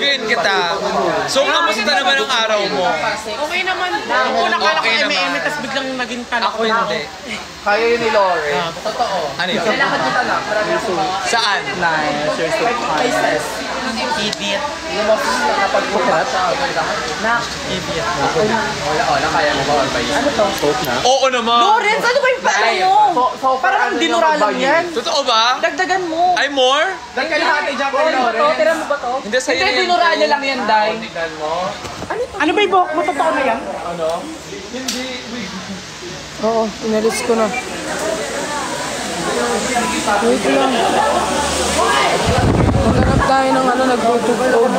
interviewin kita. So, kamusta naman ang araw mo? Okay naman. Ang una kala ko eme-eme, tapos biglang naging tanong. Ako hindi. Kaya yun ni Lore. Totoo. Ano yun? Kailangan kita lang. Saan? Faces. Idiot. Yung mga nakapag-puklat. Idiot. Wala, kaya mo ba? Ano to? Soap na? Oo naman. Lawrence, ano ba yung paano mo? Parang dinura lang yan. Totoo ba? Dagdagan mo. Ay, more? Nagkalahati dyan kay Lore. Tira mo ba to? Hindi, sa'yo na Hindi, yan. dinura niya lang yan, Day. Tignan mo. Ano ba yung buhok mo? Totoo na yan? Ano? Hindi. Oo, inalis ko na. Wait lang. Maghanap tayo ng nagtutugtog.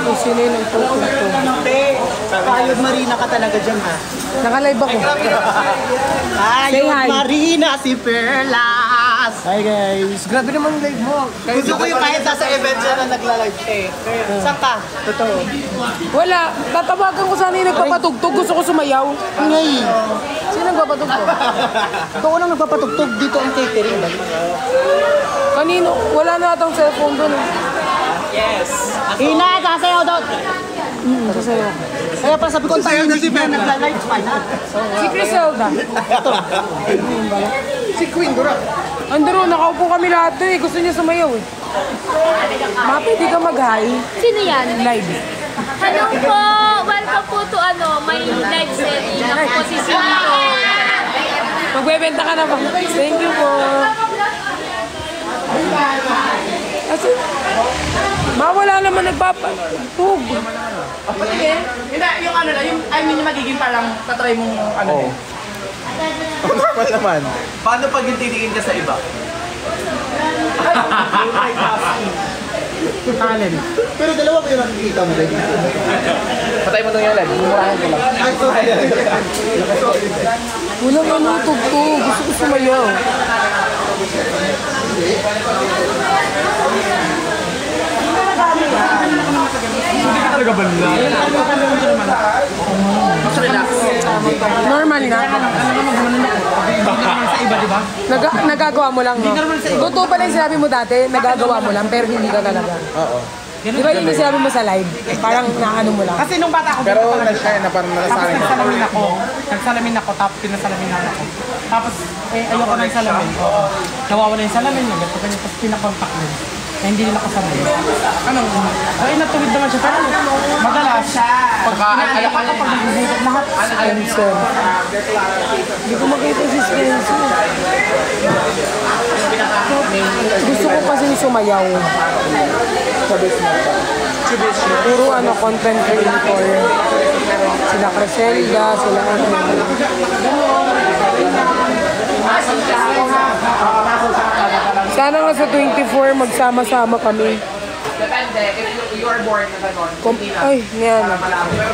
Kung sino yung nagtutugtog. Kayod Marina ka talaga dyan, ha? Nakalive ako. Kayod hi. Marina, si Perlas! Hi guys! Grabe naman yung live mo. Gusto ko yung kahit nasa event siya na nagla-live siya eh. Saan ka? Totoo. Wala. Tatawagan ko sana yung nagpapatugtog. Gusto ko sumayaw. Ngay! Sino nagpapatugtog? Ito ko lang nagpapatugtog dito ang catering. Kanino? Wala na atang cellphone doon. Ina, sasayaw daw! Sasayaw. Kaya pa sabi ko, tayo na si Perlas nagla-live pa na. Si Criselda. Si Queen Dura. Andaro, nakaupo kami lahat doon eh. Gusto niya sumayaw eh. Ma, pwede ka mag-hi. Sino yan? Live. Hello po! Welcome po to my live setting. Ako po si Sinto. Magbebenta ka na ba? Thank you po. Kasi, wala naman nagpapatug. Hindi, yung ano na, yung magiging parang tatry mong ano. Pa naman. Paano pag titingin ka sa iba? Talent. Pero dalawa pa yung nakikita mo din. Patay mo nung yung live. Mumurahan ko lang. Walang tugtog. Gusto ko sumayaw. Hindi ka talaga banda. Mas relax. Normal na. Sa iba, di ba? Nagagawa mo lang, no? Totoo pala yung sinabi mo dati, nagagawa mo lang, pero hindi ka talaga. Oo. Di ba yun yung sinabi mo sa live? Parang naano mo lang. Kasi nung bata ako, Pero kaya na parang tapos nakasaling nagsalamin ako, tapos pinasalamin ako. Tapos, ayoko na yung salamin. Nawawala yung salamin niya, tapos pinakontak niya. Na hindi nila kasama. Ano? Ay, natuwid naman siya. Pero madalas, pagka-alak ako, pag nagbubutot lahat. Spencer. Hindi ko makita si Spencer. Gusto ko kasi sumayaw. Puro content creator. Sila Criselda, sila Sana nga sa 24 magsama-sama kami. Depende, if you are born na gano'n. Ay, yan.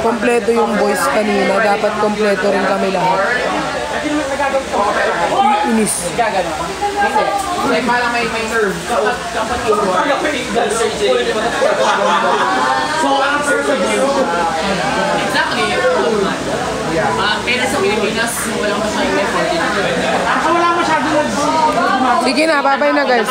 Kompleto yung boys kanina. Dapat kompleto rin kami lahat. Inis. Gaganon. Hindi. Like parang may nerve. So, ang first of you. Exactly. Kaya sa Pilipinas, walang masyadong effort. Wala masyadong Sige na, bye-bye na guys.